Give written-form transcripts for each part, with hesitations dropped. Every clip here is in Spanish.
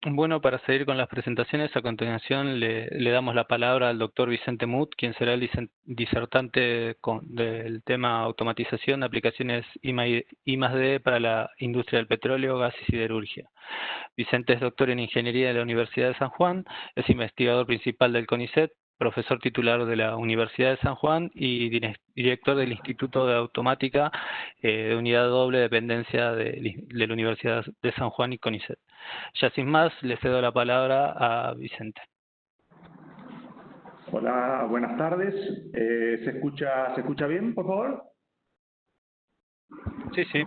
Bueno, para seguir con las presentaciones, a continuación le damos la palabra al doctor Vicente Muth, quien será el disertante del tema automatización de aplicaciones I+D para la industria del petróleo, gas y siderurgia. Vicente es doctor en Ingeniería de la Universidad de San Juan, es investigador principal del CONICET, profesor titular de la Universidad de San Juan y director del Instituto de Automática de Unidad Doble Dependencia de la Universidad de San Juan y CONICET. Ya sin más, le cedo la palabra a Vicente. Hola, buenas tardes. ¿Se escucha bien, por favor? Sí, sí.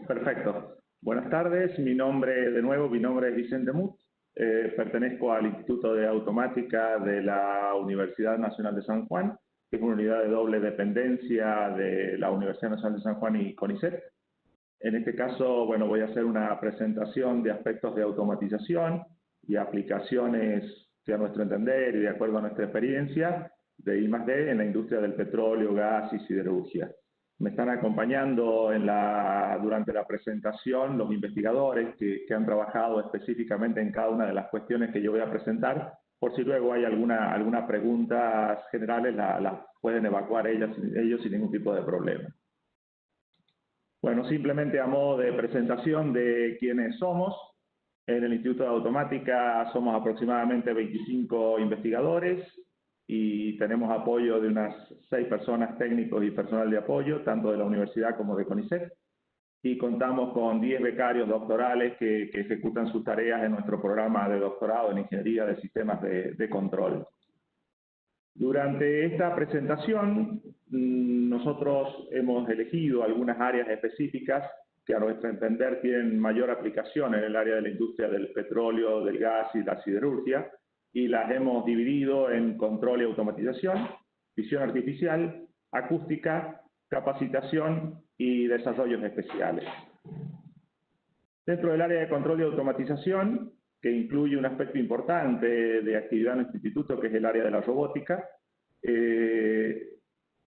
Perfecto. Buenas tardes. Mi nombre es Vicente Muth. Pertenezco al Instituto de Automática de la Universidad Nacional de San Juan, que es una unidad de doble dependencia de la Universidad Nacional de San Juan y CONICET. En este caso, bueno, voy a hacer una presentación de aspectos de automatización y aplicaciones que a nuestro entender y de acuerdo a nuestra experiencia de I+D en la industria del petróleo, gas y siderurgia. Me están acompañando durante la presentación los investigadores que han trabajado específicamente en cada una de las cuestiones que yo voy a presentar. Por si luego hay alguna preguntas generales, las pueden evacuar ellos sin ningún tipo de problema. Bueno, simplemente a modo de presentación de quiénes somos. En el Instituto de Automática somos aproximadamente 25 investigadores y tenemos apoyo de unas 6 personas técnicos y personal de apoyo, tanto de la universidad como de CONICET. Y contamos con 10 becarios doctorales que ejecutan sus tareas en nuestro programa de doctorado en Ingeniería de Sistemas de Control. Durante esta presentación, nosotros hemos elegido algunas áreas específicas que a nuestro entender tienen mayor aplicación en el área de la industria del petróleo, del gas y la siderurgia, y las hemos dividido en control y automatización, visión artificial, acústica, capacitación y desarrollos especiales. Dentro del área de control y automatización, que incluye un aspecto importante de actividad en nuestro instituto, que es el área de la robótica,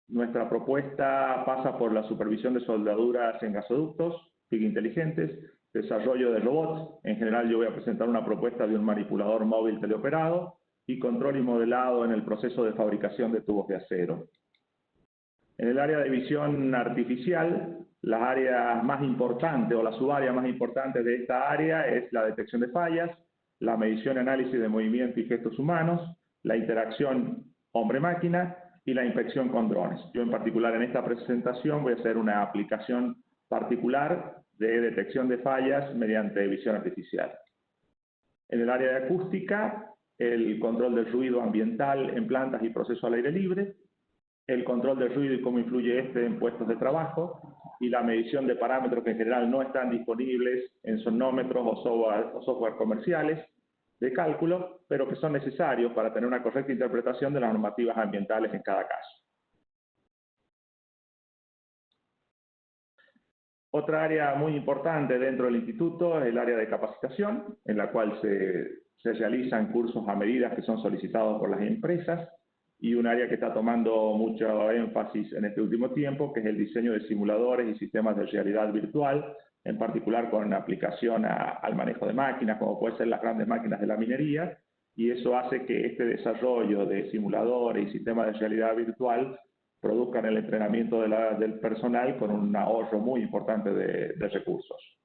nuestra propuesta pasa por la supervisión de soldaduras en gasoductos, TIC inteligentes, desarrollo de robots. En general yo voy a presentar una propuesta de un manipulador móvil teleoperado y control y modelado en el proceso de fabricación de tubos de acero. En el área de visión artificial, las áreas más importantes o la subárea más importante de esta área es la detección de fallas, la medición y análisis de movimiento y gestos humanos, la interacción hombre-máquina y la inspección con drones. Yo en particular en esta presentación voy a hacer una aplicación particular de detección de fallas mediante visión artificial. En el área de acústica, el control del ruido ambiental en plantas y procesos al aire libre, el control del ruido y cómo influye este en puestos de trabajo, y la medición de parámetros que en general no están disponibles en sonómetros o software comerciales de cálculo, pero que son necesarios para tener una correcta interpretación de las normativas ambientales en cada caso. Otra área muy importante dentro del instituto es el área de capacitación, en la cual se realizan cursos a medida que son solicitados por las empresas, y un área que está tomando mucho énfasis en este último tiempo, que es el diseño de simuladores y sistemas de realidad virtual, en particular con aplicación al manejo de máquinas, como pueden ser las grandes máquinas de la minería, y eso hace que este desarrollo de simuladores y sistemas de realidad virtual produzcan el entrenamiento del personal con un ahorro muy importante de recursos.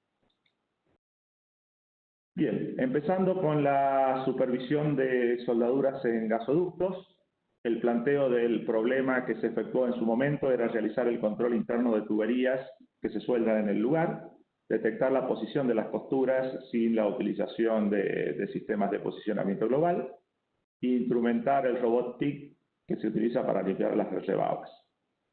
Bien, empezando con la supervisión de soldaduras en gasoductos, el planteo del problema que se efectuó en su momento era realizar el control interno de tuberías que se sueldan en el lugar, detectar la posición de las costuras sin la utilización de sistemas de posicionamiento global, e instrumentar el robot TIC que se utiliza para limpiar las reservas.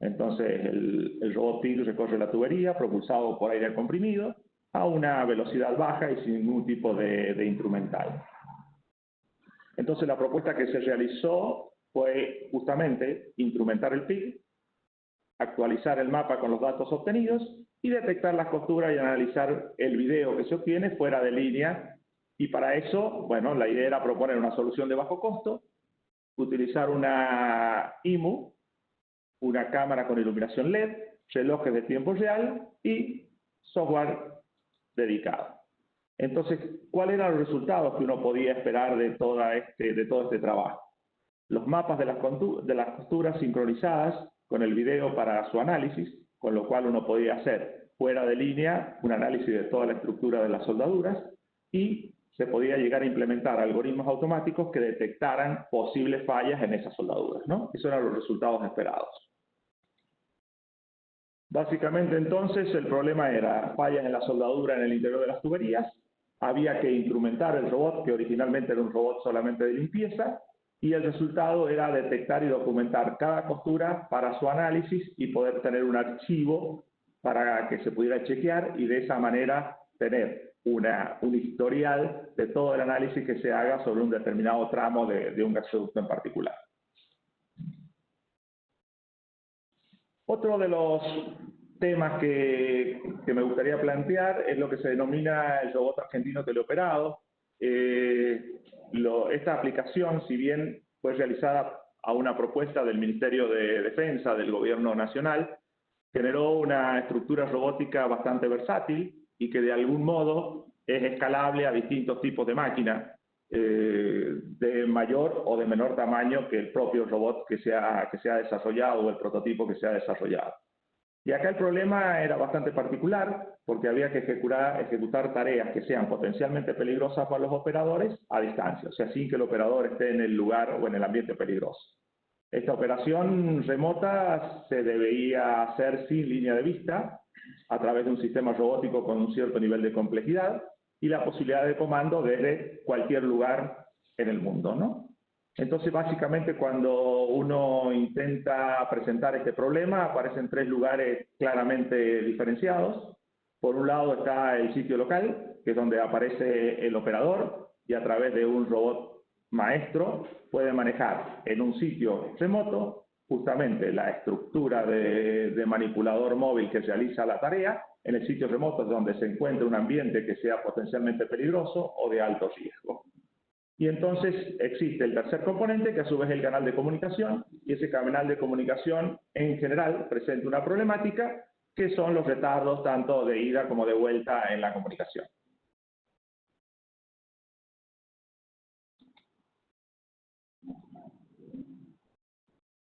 Entonces el robot TIC recorre la tubería propulsado por aire comprimido a una velocidad baja y sin ningún tipo de instrumental. Entonces la propuesta que se realizó fue justamente instrumentar el TIC, actualizar el mapa con los datos obtenidos y detectar las costuras y analizar el video que se obtiene fuera de línea. Y para eso, bueno, la idea era proponer una solución de bajo costo, utilizar una IMU, una cámara con iluminación LED, relojes de tiempo real y software dedicado. Entonces, ¿cuáles eran los resultados que uno podía esperar de todo este trabajo? Los mapas de las costuras sincronizadas con el video para su análisis, con lo cual uno podía hacer fuera de línea un análisis de toda la estructura de las soldaduras y se podía llegar a implementar algoritmos automáticos que detectaran posibles fallas en esas soldaduras, ¿no? Esos eran los resultados esperados. Básicamente entonces el problema era fallas en la soldadura en el interior de las tuberías, había que instrumentar el robot, que originalmente era un robot solamente de limpieza, y el resultado era detectar y documentar cada costura para su análisis y poder tener un archivo para que se pudiera chequear y de esa manera tener un historial de todo el análisis que se haga sobre un determinado tramo de un gasoducto en particular. Otro de los temas que me gustaría plantear es lo que se denomina el robot argentino teleoperado. Esta aplicación, si bien fue realizada a una propuesta del Ministerio de Defensa del Gobierno Nacional, generó una estructura robótica bastante versátil y que de algún modo es escalable a distintos tipos de máquinas de mayor o de menor tamaño que el propio robot que se ha desarrollado o el prototipo que se ha desarrollado. Y acá el problema era bastante particular porque había que ejecutar tareas que sean potencialmente peligrosas para los operadores a distancia, o sea, sin que el operador esté en el lugar o en el ambiente peligroso. Esta operación remota se debía hacer sin línea de vista, a través de un sistema robótico con un cierto nivel de complejidad y la posibilidad de comando desde cualquier lugar en el mundo, ¿no? Entonces, básicamente, cuando uno intenta presentar este problema, aparecen tres lugares claramente diferenciados. Por un lado está el sitio local, que es donde aparece el operador, y a través de un robot maestro puede manejar en un sitio remoto justamente la estructura de manipulador móvil que realiza la tarea, en el sitio remoto donde se encuentra un ambiente que sea potencialmente peligroso o de alto riesgo. Y entonces existe el tercer componente, que a su vez es el canal de comunicación, y ese canal de comunicación en general presenta una problemática, que son los retardos tanto de ida como de vuelta en la comunicación.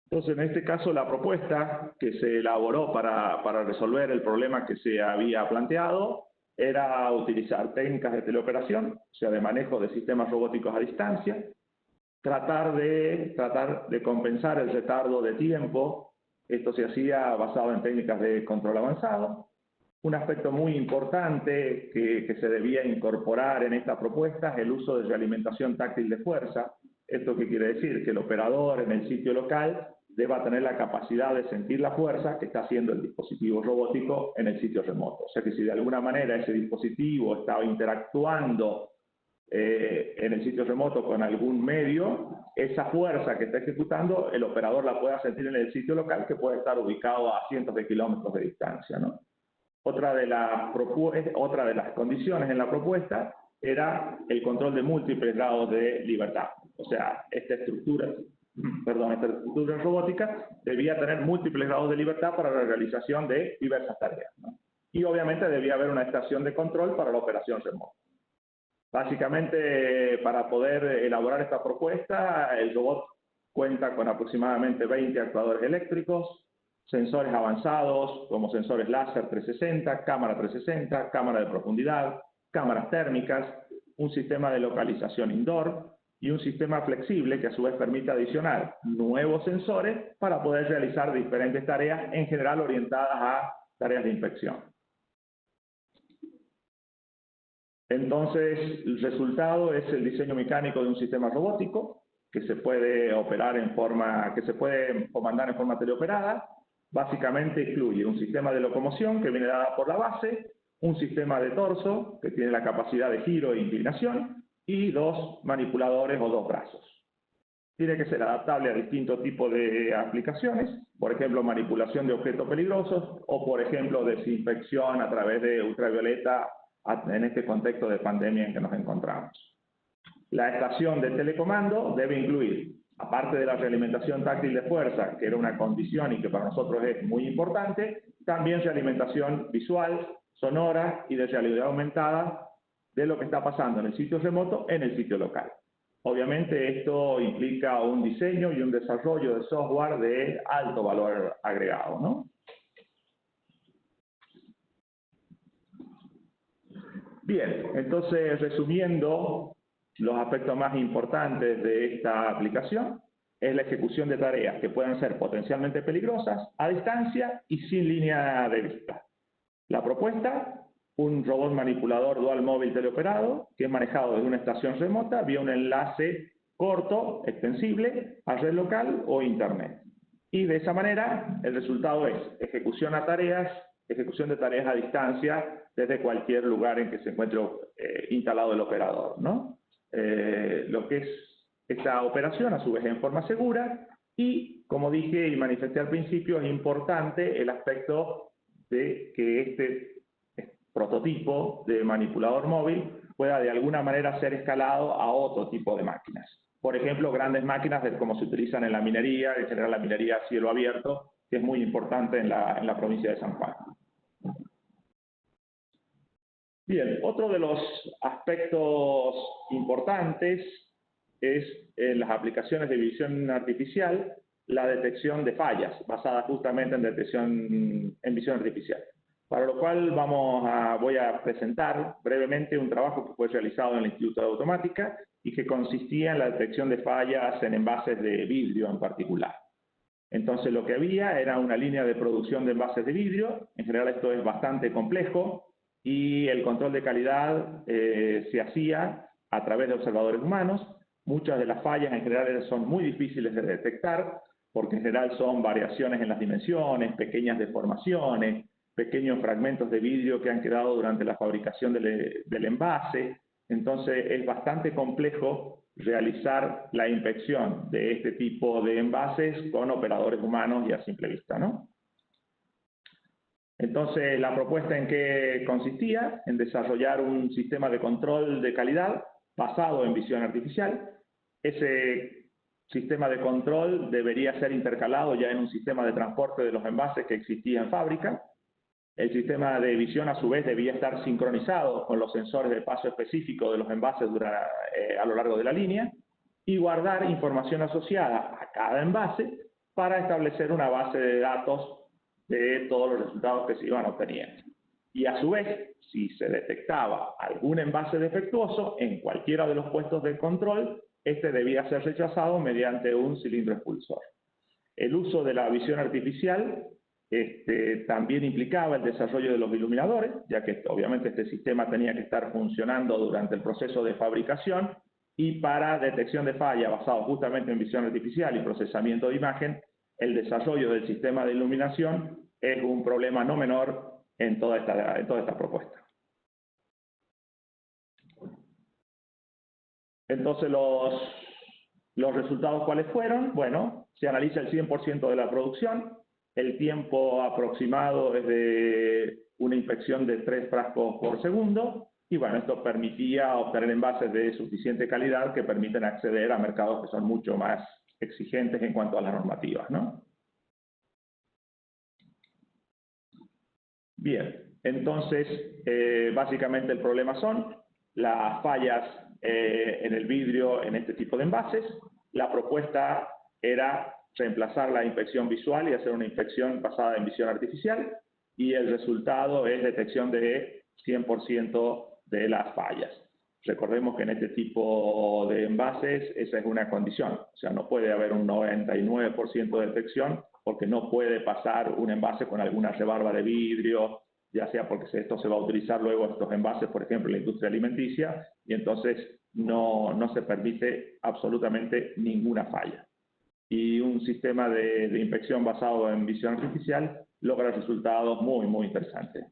Entonces, en este caso, la propuesta que se elaboró para resolver el problema que se había planteado era utilizar técnicas de teleoperación, o sea, de manejo de sistemas robóticos a distancia, tratar de compensar el retardo de tiempo. Esto se hacía basado en técnicas de control avanzado. Un aspecto muy importante que se debía incorporar en esta propuesta es el uso de realimentación táctil de fuerza. ¿Esto qué quiere decir? Que el operador en el sitio local deba tener la capacidad de sentir la fuerza que está haciendo el dispositivo robótico en el sitio remoto. O sea que si de alguna manera ese dispositivo estaba interactuando en el sitio remoto con algún medio, esa fuerza que está ejecutando, el operador la pueda sentir en el sitio local, que puede estar ubicado a cientos de kilómetros de distancia, ¿no? Otra de las condiciones en la propuesta era el control de múltiples grados de libertad. O sea, esta estructura robótica debía tener múltiples grados de libertad para la realización de diversas tareas, ¿no? Y obviamente debía haber una estación de control para la operación remota. Básicamente, para poder elaborar esta propuesta, el robot cuenta con aproximadamente 20 actuadores eléctricos, sensores avanzados como sensores láser 360, cámara 360, cámara de profundidad, cámaras térmicas, un sistema de localización indoor y un sistema flexible que a su vez permite adicionar nuevos sensores para poder realizar diferentes tareas, en general orientadas a tareas de inspección. Entonces, el resultado es el diseño mecánico de un sistema robótico que se puede comandar en forma teleoperada. Básicamente incluye un sistema de locomoción que viene dada por la base, un sistema de torso que tiene la capacidad de giro e inclinación y dos manipuladores o dos brazos. Tiene que ser adaptable a distintos tipos de aplicaciones, por ejemplo, manipulación de objetos peligrosos o, por ejemplo, desinfección a través de ultravioleta en este contexto de pandemia en que nos encontramos. La estación de telecomando debe incluir, aparte de la realimentación táctil de fuerza, que era una condición y que para nosotros es muy importante, también realimentación visual, sonora y de realidad aumentada de lo que está pasando en el sitio remoto en el sitio local. Obviamente esto implica un diseño y un desarrollo de software de alto valor agregado, ¿no? Bien, entonces resumiendo los aspectos más importantes de esta aplicación, es la ejecución de tareas que pueden ser potencialmente peligrosas a distancia y sin línea de vista. La propuesta, un robot manipulador dual móvil teleoperado que es manejado desde una estación remota vía un enlace corto, extensible, a red local o internet. Y de esa manera el resultado es ejecución de tareas a distancia desde cualquier lugar en que se encuentre instalado el operador, ¿no? Lo que es esta operación a su vez en forma segura y, como dije y manifesté al principio, es importante el aspecto de que este prototipo de manipulador móvil pueda de alguna manera ser escalado a otro tipo de máquinas. Por ejemplo, grandes máquinas como se utilizan en la minería, en general la minería a cielo abierto, que es muy importante en la provincia de San Juan. Bien, otro de los aspectos importantes es en las aplicaciones de visión artificial, la detección de fallas, basada justamente en visión artificial. Para lo cual voy a presentar brevemente un trabajo que fue realizado en el Instituto de Automática y que consistía en la detección de fallas en envases de vidrio en particular. Entonces lo que había era una línea de producción de envases de vidrio, en general esto es bastante complejo, y el control de calidad se hacía a través de observadores humanos. Muchas de las fallas en general son muy difíciles de detectar, porque en general son variaciones en las dimensiones, pequeñas deformaciones, pequeños fragmentos de vidrio que han quedado durante la fabricación del envase. Entonces es bastante complejo realizar la inspección de este tipo de envases con operadores humanos y a simple vista, ¿no? Entonces, la propuesta en qué consistía, en desarrollar un sistema de control de calidad basado en visión artificial. Ese sistema de control debería ser intercalado ya en un sistema de transporte de los envases que existía en fábrica. El sistema de visión, a su vez, debía estar sincronizado con los sensores de paso específico de los envases a lo largo de la línea y guardar información asociada a cada envase para establecer una base de datos de todos los resultados que se iban obteniendo. Y a su vez, si se detectaba algún envase defectuoso en cualquiera de los puestos de control, este debía ser rechazado mediante un cilindro expulsor. El uso de la visión artificial también implicaba el desarrollo de los iluminadores, ya que obviamente este sistema tenía que estar funcionando durante el proceso de fabricación, y para detección de falla basado justamente en visión artificial y procesamiento de imagen, el desarrollo del sistema de iluminación es un problema no menor en toda esta propuesta. Entonces, los resultados, ¿cuáles fueron? Bueno, se analiza el 100% de la producción, el tiempo aproximado es de una inspección de 3 frascos por segundo, y bueno, esto permitía obtener envases de suficiente calidad que permiten acceder a mercados que son mucho más exigentes en cuanto a las normativas, ¿no? Bien, entonces, básicamente el problema son las fallas en el vidrio en este tipo de envases. La propuesta era reemplazar la inspección visual y hacer una inspección basada en visión artificial, y el resultado es detección de 100% de las fallas. Recordemos que en este tipo de envases esa es una condición, o sea, no puede haber un 99% de detección porque no puede pasar un envase con alguna rebarba de vidrio, ya sea porque esto se va a utilizar luego estos envases, por ejemplo, en la industria alimenticia, y entonces no se permite absolutamente ninguna falla. Y un sistema de inspección basado en visión artificial logra resultados muy, muy interesantes.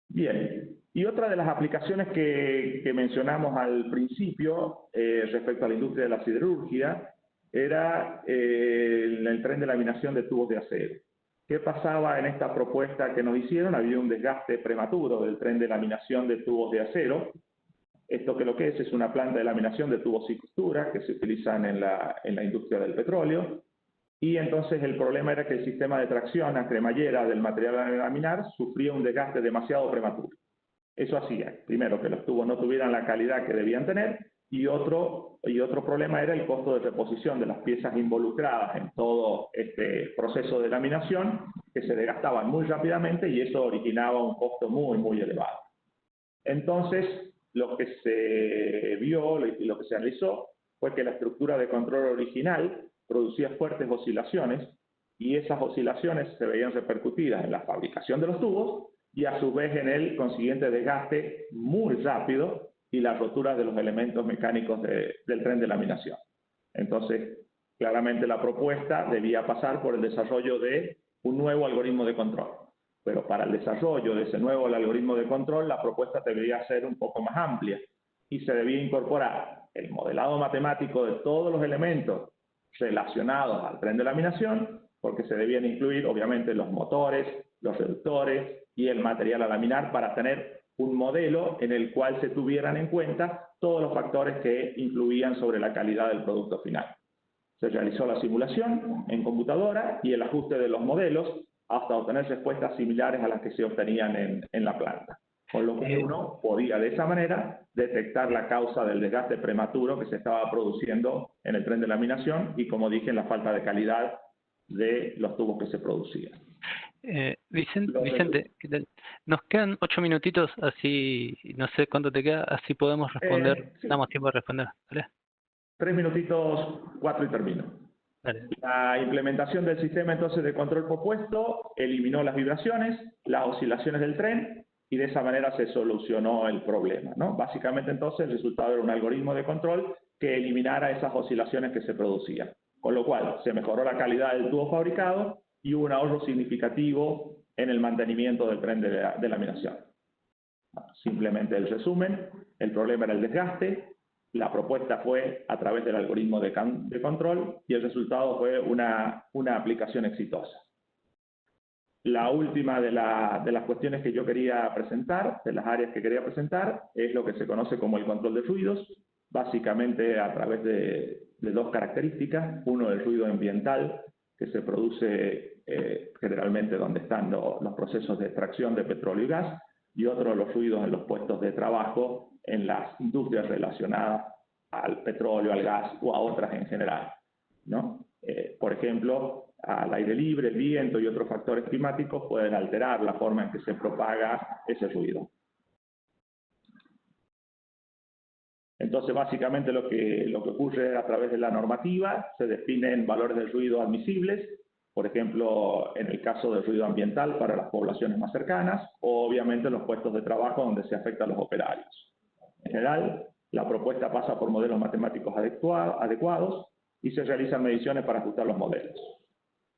Bien, y otra de las aplicaciones que mencionamos al principio respecto a la industria de la siderurgia era el tren de laminación de tubos de acero. ¿Qué pasaba en esta propuesta que nos hicieron? Había un desgaste prematuro del tren de laminación de tubos de acero. Esto que lo que es una planta de laminación de tubos y costuras que se utilizan en la industria del petróleo. y entonces el problema era que el sistema de tracción a cremallera del material a laminar sufría un desgaste demasiado prematuro. Eso hacía, primero, que los tubos no tuvieran la calidad que debían tener, y otro problema era el costo de reposición de las piezas involucradas en todo este proceso de laminación, que se desgastaban muy rápidamente y eso originaba un costo muy, muy elevado. Entonces, lo que se vio y lo que se analizó fue que la estructura de control original producía fuertes oscilaciones y esas oscilaciones se veían repercutidas en la fabricación de los tubos y a su vez en el consiguiente desgaste muy rápido y las roturas de los elementos mecánicos del tren de laminación. Entonces, claramente la propuesta debía pasar por el desarrollo de un nuevo algoritmo de control. Pero para el desarrollo de ese nuevo algoritmo de control, la propuesta debería ser un poco más amplia y se debía incorporar el modelado matemático de todos los elementos relacionados al tren de laminación, porque se debían incluir, obviamente, los motores, los reductores y el material a laminar para tener un modelo en el cual se tuvieran en cuenta todos los factores que influían sobre la calidad del producto final. Se realizó la simulación en computadora y el ajuste de los modelos hasta obtener respuestas similares a las que se obtenían en la planta. Con lo que uno podía de esa manera detectar la causa del desgaste prematuro que se estaba produciendo en el tren de laminación y, como dije, en la falta de calidad de los tubos que se producían. Vicente, nos quedan 8 minutitos, así no sé cuánto te queda, así podemos responder, Sí. damos tiempo de responder, ¿vale? 3 minutitos, 4 y termino. Dale. La implementación del sistema entonces de control por puesto eliminó las vibraciones, las oscilaciones del tren y de esa manera se solucionó el problema, ¿no? Básicamente entonces el resultado era un algoritmo de control que eliminara esas oscilaciones que se producían, con lo cual se mejoró la calidad del tubo fabricado y hubo un ahorro significativo en el mantenimiento del tren de laminación. Simplemente el resumen, el problema era el desgaste, la propuesta fue a través del algoritmo de control y el resultado fue una aplicación exitosa. La última de las cuestiones que yo quería presentar, de las áreas que quería presentar, es lo que se conoce como el control de ruidos, básicamente a través de dos características. Uno, el ruido ambiental, que se produce generalmente donde están los procesos de extracción de petróleo y gas, y otro, los ruidos en los puestos de trabajo en las industrias relacionadas al petróleo, al gas o a otras en general, ¿no? Por ejemplo, al aire libre, el viento y otros factores climáticos pueden alterar la forma en que se propaga ese ruido. Entonces, básicamente lo que ocurre a través de la normativa, se definen valores de ruido admisibles, por ejemplo, en el caso del ruido ambiental para las poblaciones más cercanas, o obviamente en los puestos de trabajo donde se afecta a los operarios. En general, la propuesta pasa por modelos matemáticos adecuados y se realizan mediciones para ajustar los modelos.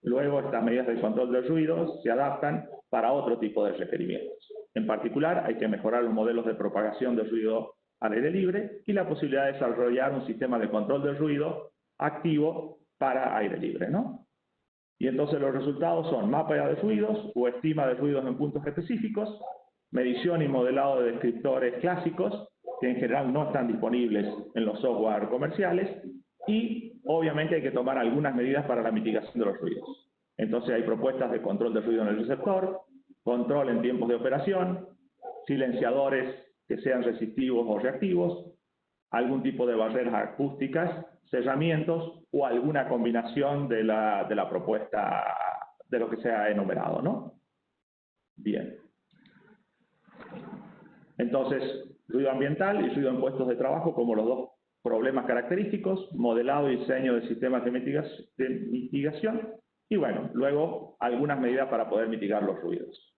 Luego, estas medidas de control del ruido se adaptan para otro tipo de requerimientos. En particular, hay que mejorar los modelos de propagación del ruido al aire libre y la posibilidad de desarrollar un sistema de control del ruido activo para aire libre, ¿no? Y entonces los resultados son mapa de ruidos o estima de ruidos en puntos específicos, medición y modelado de descriptores clásicos, que en general no están disponibles en los software comerciales, y obviamente hay que tomar algunas medidas para la mitigación de los ruidos. Entonces hay propuestas de control de ruido en el receptor, control en tiempos de operación, silenciadores que sean resistivos o reactivos, algún tipo de barreras acústicas, cerramientos o alguna combinación de la propuesta de lo que se ha enumerado, ¿no? Bien. Entonces, ruido ambiental y ruido en puestos de trabajo como los dos problemas característicos, modelado y diseño de sistemas de mitigación y bueno, luego algunas medidas para poder mitigar los ruidos.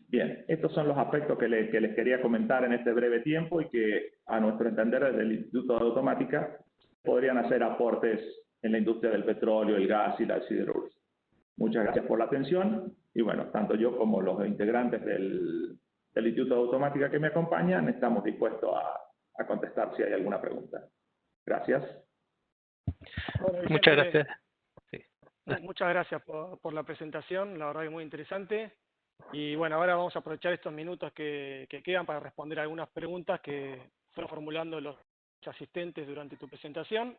Bien, estos son los aspectos que les quería comentar en este breve tiempo y que a nuestro entender desde el Instituto de Automática podrían hacer aportes en la industria del petróleo, el gas y la siderurgia. Muchas gracias por la atención y bueno, tanto yo como los integrantes del Instituto de Automática que me acompañan estamos dispuestos a contestar si hay alguna pregunta. Gracias. Bueno, Vicente, Muchas gracias. Sí. Muchas gracias por la presentación, la verdad que muy interesante. Y bueno, ahora vamos a aprovechar estos minutos que quedan para responder algunas preguntas que fueron formulando los asistentes durante tu presentación.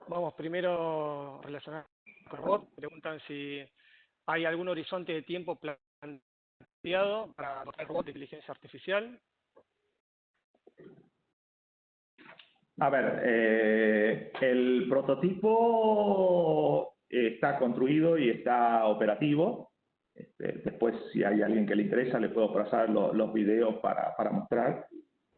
Vamos primero relacionado con robot. Preguntan si hay algún horizonte de tiempo planteado para el robot de inteligencia artificial. A ver, el prototipo está construido y está operativo. Después, si hay alguien que le interesa, le puedo pasar los videos para mostrar.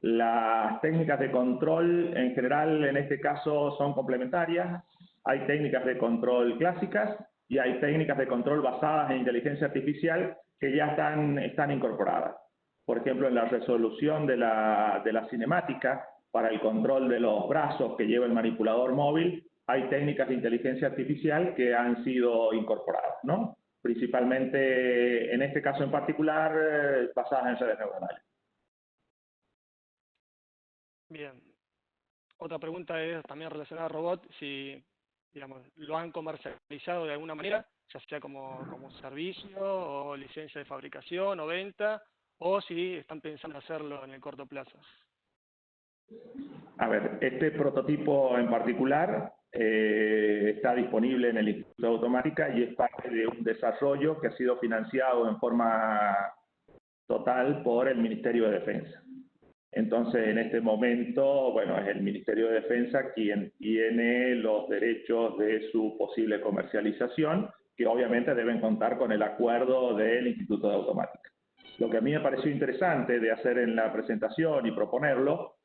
Las técnicas de control, en general, en este caso, son complementarias. Hay técnicas de control clásicas y hay técnicas de control basadas en inteligencia artificial que ya están incorporadas. Por ejemplo, en la resolución de la cinemática, para el control de los brazos que lleva el manipulador móvil, hay técnicas de inteligencia artificial que han sido incorporadas, ¿no? Principalmente, en este caso en particular, basadas en redes neuronales. Bien. Otra pregunta es también relacionada a robot, si, digamos, lo han comercializado de alguna manera, ya sea como servicio o licencia de fabricación o venta, o si están pensando hacerlo en el corto plazo. A ver, este prototipo en particular está disponible en el Instituto de Automática y es parte de un desarrollo que ha sido financiado en forma total por el Ministerio de Defensa. Entonces, en este momento, bueno, es el Ministerio de Defensa quien tiene los derechos de su posible comercialización, que obviamente deben contar con el acuerdo del Instituto de Automática. Lo que a mí me pareció interesante de hacer en la presentación y proponerlo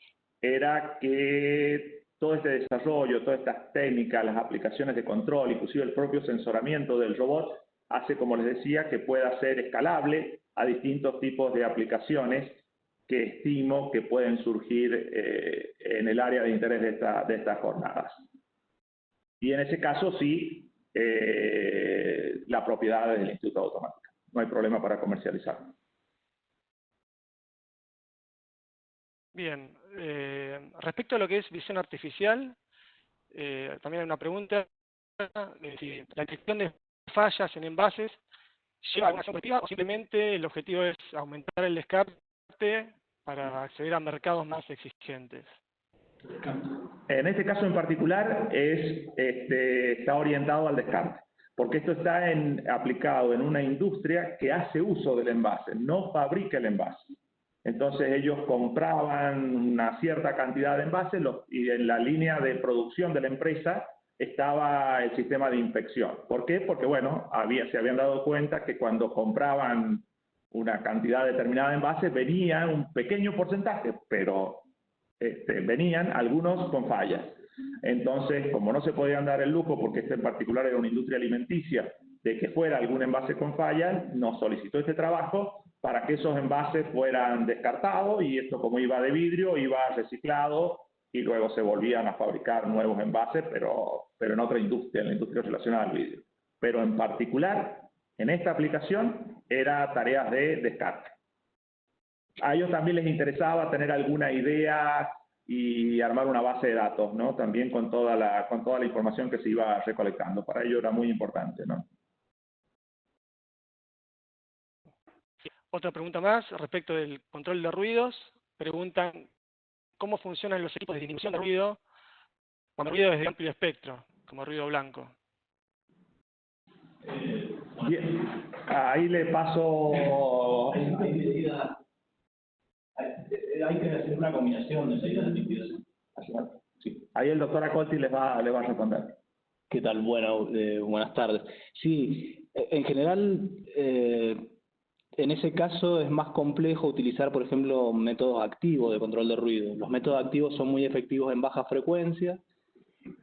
era que todo este desarrollo, todas estas técnicas, las aplicaciones de control, inclusive el propio sensoramiento del robot, hace, como les decía, que pueda ser escalable a distintos tipos de aplicaciones que estimo que pueden surgir en el área de interés de estas jornadas. Y en ese caso sí, la propiedad del Instituto de Automática. No hay problema para comercializarlo. Bien, respecto a lo que es visión artificial, también hay una pregunta, si la detección de fallas en envases lleva a alguna acción correctiva o simplemente el objetivo es aumentar el descarte para acceder a mercados más exigentes. En este caso en particular está orientado al descarte, porque esto está aplicado en una industria que hace uso del envase, no fabrica el envase. Entonces ellos compraban una cierta cantidad de envases y en la línea de producción de la empresa estaba el sistema de inspección. ¿Por qué? Porque, bueno, se habían dado cuenta que cuando compraban una cantidad determinada de envases venía un pequeño porcentaje, pero venían algunos con fallas. Entonces, como no se podían dar el lujo, porque este en particular era una industria alimenticia, de que fuera algún envase con fallas, nos solicitó este trabajo para que esos envases fueran descartados y esto, como iba de vidrio, iba reciclado y luego se volvían a fabricar nuevos envases, pero en otra industria, en la industria relacionada al vidrio. Pero en particular, en esta aplicación, era tareas de descarte. A ellos también les interesaba tener alguna idea y armar una base de datos, ¿no? También con toda la información que se iba recolectando. Para ellos era muy importante, ¿no? Otra pregunta más respecto del control de ruidos. Preguntan cómo funcionan los equipos de disminución de ruido cuando el ruido es de amplio espectro, como ruido blanco. Bien. Ahí le paso... Hay que hacer una combinación de medidas de limpieza. Sí. Ahí el doctor Acolti les va a responder. ¿Qué tal? Bueno, buenas tardes. Sí, en general, en ese caso es más complejo utilizar, por ejemplo, métodos activos de control de ruido. Los métodos activos son muy efectivos en baja frecuencia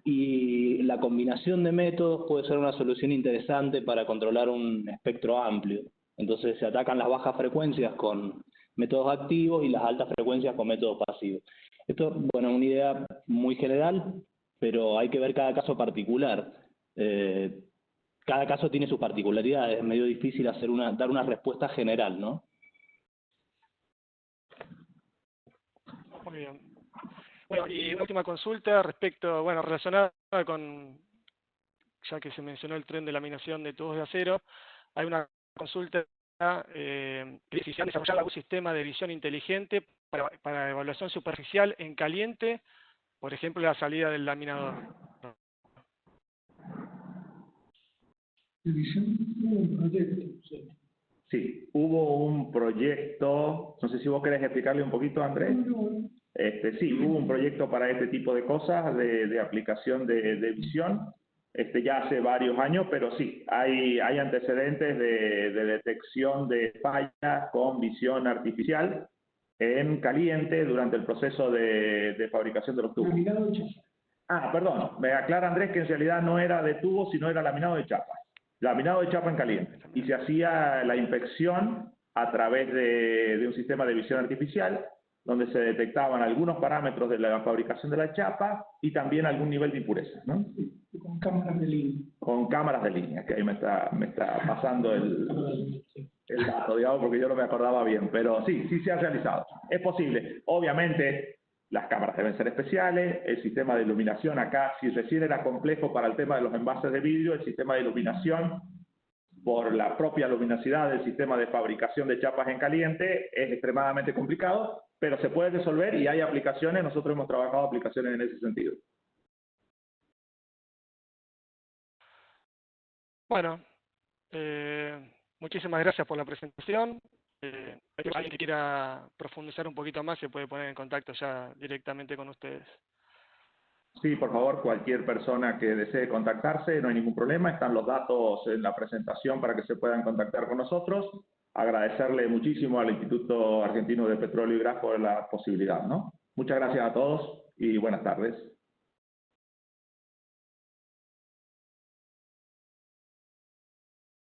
y la combinación de métodos puede ser una solución interesante para controlar un espectro amplio. Entonces se atacan las bajas frecuencias con métodos activos y las altas frecuencias con métodos pasivos. Esto, bueno, es una idea muy general, pero hay que ver cada caso particular. Cada caso tiene sus particularidades, es medio difícil dar una respuesta general, ¿no? Muy bien. Bueno, y una última consulta respecto, bueno, relacionada con, ya que se mencionó el tren de laminación de tubos de acero, hay una consulta que dice si han desarrollado algún sistema de visión inteligente para evaluación superficial en caliente, por ejemplo, la salida del laminador. División, un proyecto. Sí. Sí, hubo un proyecto, no sé si vos querés explicarle un poquito, Andrés. Sí, hubo un proyecto para este tipo de cosas, de aplicación de visión, ya hace varios años, pero sí, hay antecedentes de detección de fallas con visión artificial en caliente durante el proceso de fabricación de los tubos. Laminado de chapa. Ah, perdón, me aclara Andrés que en realidad no era de tubos, sino era laminado de chapa. Laminado de chapa en caliente. Y se hacía la inspección a través de un sistema de visión artificial, donde se detectaban algunos parámetros de la fabricación de la chapa y también algún nivel de impureza, ¿no? Sí, con cámaras de línea. Con cámaras de línea, que ahí me está pasando el dato, digamos, porque yo no me acordaba bien, pero sí se ha realizado. Es posible. Obviamente, las cámaras deben ser especiales, el sistema de iluminación acá, si recién era complejo para el tema de los envases de vidrio, el sistema de iluminación, por la propia luminosidad del sistema de fabricación de chapas en caliente, es extremadamente complicado, pero se puede resolver y hay aplicaciones, nosotros hemos trabajado aplicaciones en ese sentido. Bueno, muchísimas gracias por la presentación. Si alguien que quiera profundizar un poquito más se puede poner en contacto ya directamente con ustedes. Sí, por favor, cualquier persona que desee contactarse, no hay ningún problema, están los datos en la presentación para que se puedan contactar con nosotros. Agradecerle muchísimo al Instituto Argentino de Petróleo y Gas por la posibilidad, ¿no? Muchas gracias a todos y buenas tardes.